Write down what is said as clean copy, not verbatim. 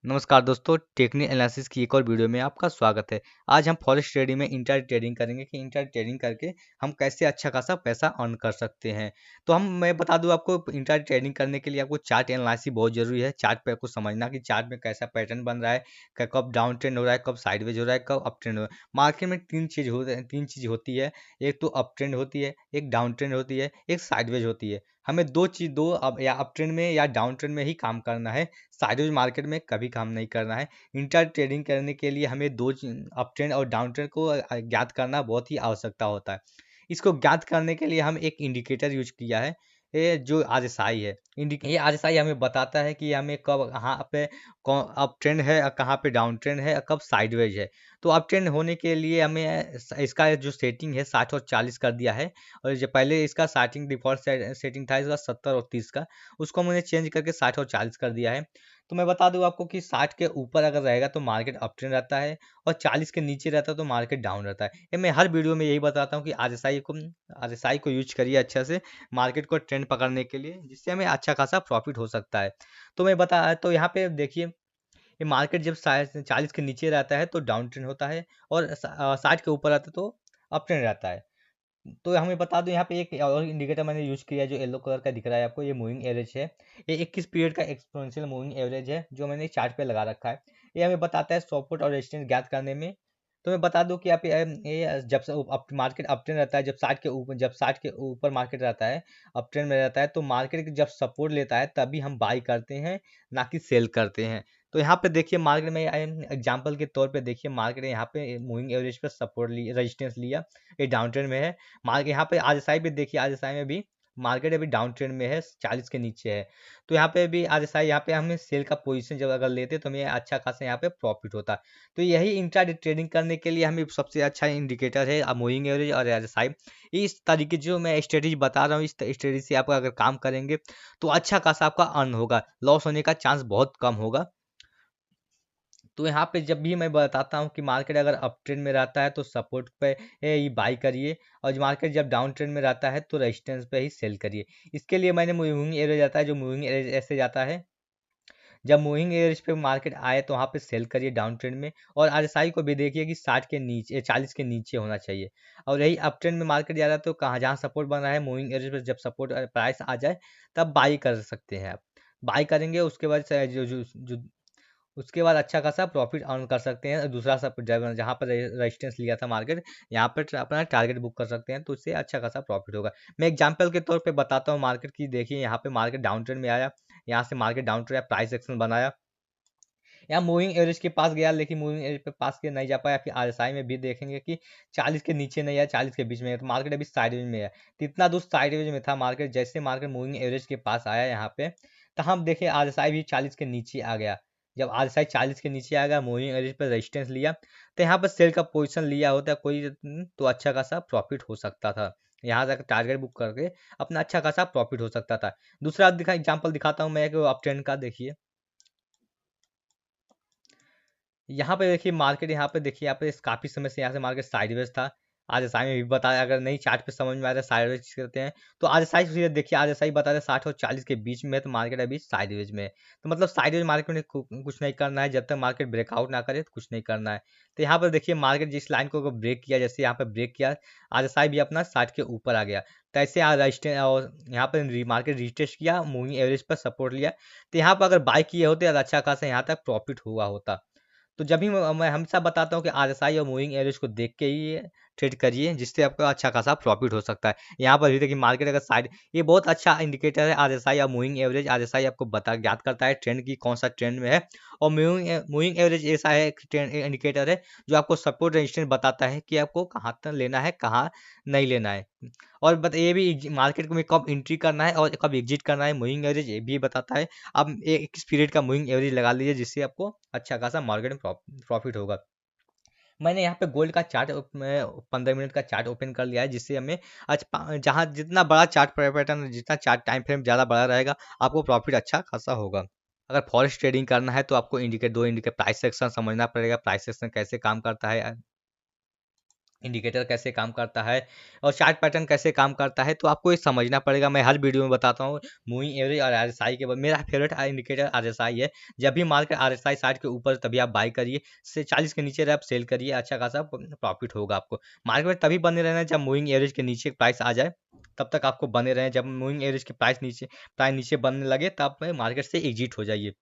नमस्कार दोस्तों, technical analysis की एक और वीडियो में आपका स्वागत है। आज हम फॉरेक्स ट्रेडिंग में इंट्राडे ट्रेडिंग करेंगे कि इंट्राडे ट्रेडिंग करके हम कैसे अच्छा खासा पैसा अर्न कर सकते हैं। तो मैं बता दूं आपको, इंट्राडे ट्रेडिंग करने के लिए आपको चार्ट एनालिसिस बहुत ज़रूरी है। चार्ट पे आपको समझना कि चार्ट में कैसा पैटर्न बन रहा है, कब डाउन ट्रेंड हो रहा है, कब साइडवेज हो रहा है, कब अप ट्रेंड हो रहा है। मार्केट में तीन चीज़ होती है। एक तो अप ट्रेंड होती है, एक डाउन ट्रेंड होती है, एक साइडवेज होती है। हमें दो अब या अप ट्रेंड में या डाउन ट्रेंड में ही काम करना है। साइडवेज मार्केट में कभी काम नहीं करना है। इंट्रा ट्रेडिंग करने के लिए हमें अप ट्रेंड और डाउन ट्रेंड को ज्ञात करना बहुत ही आवश्यकता होता है। इसको ज्ञात करने के लिए हम एक इंडिकेटर यूज किया है, ये जो आरएसआई है। ये आरएसआई हमें बताता है कि हमें कब कहाँ पे कौन अप ट्रेंड है और कहाँ पे डाउन ट्रेंड है और कब साइडवेज है। तो अप ट्रेंड होने के लिए हमें इसका जो सेटिंग है 60 और 40 कर दिया है। और जो पहले इसका स्टार्टिंग डिफॉल्ट सेटिंग था इसका 70 और 30 का, उसको मैंने चेंज करके 60 और 40 कर दिया है। तो मैं बता दूं आपको कि 60 के ऊपर अगर रहेगा तो मार्केट अप ट्रेंड रहता है, और 40 के नीचे रहता है तो मार्केट डाउन रहता है। ये मैं हर वीडियो में यही बताता हूँ कि आरएसआई को यूज करिए अच्छा से मार्केट को ट्रेंड पकड़ने के लिए, जिससे हमें अच्छा खासा प्रॉफिट हो सकता है। तो यहाँ पे देखिए, ये मार्केट जब 40 के नीचे रहता है तो डाउन ट्रेंड होता है, और 60 के ऊपर आता है तो अप ट्रेंड रहता है। तो हमें बता दूं, यहाँ पे एक और इंडिकेटर मैंने यूज किया है जो येलो कलर का दिख रहा है आपको, ये मूविंग एवरेज है। ये 21 पीरियड का एक्सपोनेंशियल मूविंग एवरेज है जो मैंने चार्ट पे लगा रखा है। ये हमें बताता है सपोर्ट और रेजिस्टेंस ज्ञात करने में। तो मैं बता दूं कि आप ये जब मार्केट अप ट्रेंड रहता है, जब 60 के ऊपर मार्केट रहता है, अप ट्रेंड में रहता है, तो मार्केट जब सपोर्ट लेता है तभी हम बाई करते हैं, ना कि सेल करते हैं। तो यहाँ पे देखिए, मार्केट में एग्जांपल के तौर पे देखिए, मार्केट ने यहाँ पे मूविंग एवरेज पर सपोर्ट लिया, रेजिस्टेंस लिया, ये डाउन ट्रेंड में है। मार्केट यहाँ पे आरएसआई पे देखिए, आरएसआई में भी मार्केट अभी डाउन ट्रेंड में है, 40 के नीचे है। तो यहाँ पे भी आरएसआई, यहाँ पे हमें सेल का पोजीशन जब अगर लेते तो हमें अच्छा खासा यहाँ पे प्रॉफिट होता। तो यही इंट्राडे ट्रेडिंग करने के लिए हमें सबसे अच्छा इंडिकेटर है मूविंग एवरेज और आरएसआई। इस तरीके जो मैं स्ट्रेटेजी बता रहा हूँ, इस स्ट्रेटेजी से आप अगर काम करेंगे तो अच्छा खासा आपका अर्न होगा, लॉस होने का चांस बहुत कम होगा। तो यहाँ पे जब भी मैं बताता हूँ कि मार्केट अगर अप ट्रेंड में रहता है तो सपोर्ट पे ही बाई करिए, और मार्केट जब डाउन ट्रेंड में रहता है तो रेजिस्टेंस पे ही सेल करिए। इसके लिए मैंने मूविंग एवरेज आता है, जो मूविंग एवरेज ऐसे जाता है, जब मूविंग एवरेज पे मार्केट आए तो वहाँ पे सेल करिए डाउन ट्रेंड में। और आरएसआई को भी देखिए कि 60 के नीचे, 40 के नीचे होना चाहिए। और यही अप ट्रेंड में मार्केट जा रहा है तो कहाँ जहाँ सपोर्ट बन रहा है मूविंग एवरेज पर, जब सपोर्ट प्राइस आ जाए तब बाई कर सकते हैं आप। बाई करेंगे, उसके बाद उसके बाद अच्छा खासा प्रॉफिट अर्न कर सकते हैं। दूसरा सब जहाँ पर रेजिस्टेंस लिया था मार्केट, यहाँ पर अपना टारगेट बुक कर सकते हैं, तो उससे अच्छा खासा प्रॉफिट होगा। मैं एग्जांपल के तौर पे बताता हूँ मार्केट की। देखिए, यहाँ पे मार्केट डाउन ट्रेंड में आया, यहाँ से market down trend price action बनाया, यहाँ मूविंग एवरेज के पास गया, लेकिन मूविंग एवरेज पे पास के नहीं जा पाया। फिर आरएसआई में भी देखेंगे कि 40 के नीचे नहीं है, 40 के बीच में है, तो मार्केट अभी साइडवेज में है। तो इतना दूर साइडवेज में था मार्केट, जैसे मार्केट मूविंग एवरेज के पास आया यहाँ पे, तो हम देखें आरएसआई भी 40 के नीचे आ गया। जब आरएसआई 40 के नीचे आ गया, मूविंग एवरेज पर रेजिस्टेंस लिया, तो यहाँ पर सेल का पोजीशन लिया होता है कोई, तो अच्छा खासा प्रॉफिट हो सकता था। यहाँ तक टारगेट बुक करके अपना अच्छा खासा प्रॉफिट हो सकता था। दूसरा एग्जाम्पल दिखाता हूँ मैं एक अप ट्रेंड का। देखिए, यहाँ पे देखिए मार्केट, यहाँ पे देखिए, यहाँ पे काफी समय से यहाँ से मार्केट साइडवेज था। आज एसआई में भी बताया, अगर नहीं चार्ट पे समझ में आ रहा है साइडवेज करते हैं, तो आज एसआई सीधे देखिए, आज एसआई बता रहे 60 और 40 के बीच में है, तो मार्केट अभी साइडवेज में है। तो मतलब साइडवेज मार्केट में कुछ नहीं करना है, जब तक मार्केट ब्रेकआउट ना करे तो कुछ नहीं करना है। तो यहाँ पर देखिए, मार्केट जिस लाइन को ब्रेक किया, जैसे यहाँ पर ब्रेक किया, आज एसआई भी अपना 60 के ऊपर आ गया। तो ऐसे आज रजिस्टेंस, और यहाँ पर मार्केट रिटेस्ट किया, मूविंग एवरेज पर सपोर्ट लिया, तो यहाँ पर अगर बाय किए होते तो अच्छा खासा यहाँ तक प्रॉफिट हुआ होता। तो जब भी मैं हमेशा बताता हूँ कि आरएसआई और मूविंग एवरेज को देख के ही ट्रेड करिए, जिससे आपका अच्छा खासा प्रॉफिट हो सकता है। यहाँ पर भी देखिए, मार्केट अगर साइड, ये बहुत अच्छा इंडिकेटर है आरएसआई और मूविंग एवरेज। आरएसआई आपको ज्ञात करता है ट्रेंड की कौन सा ट्रेंड में है, और मूविंग एवरेज ऐसा है ट्रेंड इंडिकेटर है जो आपको सपोर्ट रेजिस्टेंस बताता है कि आपको कहाँ तक लेना है, कहाँ नहीं लेना है। और ये भी मार्केट में कब एंट्री करना है और कब एग्जिट करना है, मूविंग एवरेज ये भी बताता है। आप एक पीरियड का मूविंग एवरेज लगा लीजिए, जिससे आपको अच्छा खासा मार्केट में प्रॉफिट होगा। मैंने यहाँ पे गोल्ड का चार्ट में 15 मिनट का चार्ट ओपन कर लिया है, जिससे हमें आज जहाँ जितना बड़ा चार्ट पैटर्न, जितना चार्ट टाइम फ्रेम ज़्यादा बड़ा रहेगा, आपको प्रॉफिट अच्छा खासा होगा। अगर फॉरेक्स ट्रेडिंग करना है तो आपको दो इंडिकेट प्राइस सेक्शन समझना पड़ेगा, प्राइस सेक्शन कैसे काम करता है। इंडिकेटर कैसे काम करता है और चार्ट पैटर्न कैसे काम करता है, तो आपको ये समझना पड़ेगा। मैं हर वीडियो में बताता हूँ मूविंग एवरेज और आरएसआई के बाद। मेरा फेवरेट इंडिकेटर आरएसआई है। जब भी मार्केट आरएसआई 60 के ऊपर तभी आप बाई करिए, से 40 के नीचे आप सेल करिए, अच्छा खासा प्रॉफिट होगा आपको। मार्केट में तभी बने रहना है जब मूविंग एवरेज के नीचे प्राइस आ जाए, तब तक आपको बने रहें। जब मूविंग एवरेज के प्राइस नीचे बनने लगे तब मार्केट से एग्जिट हो जाइए।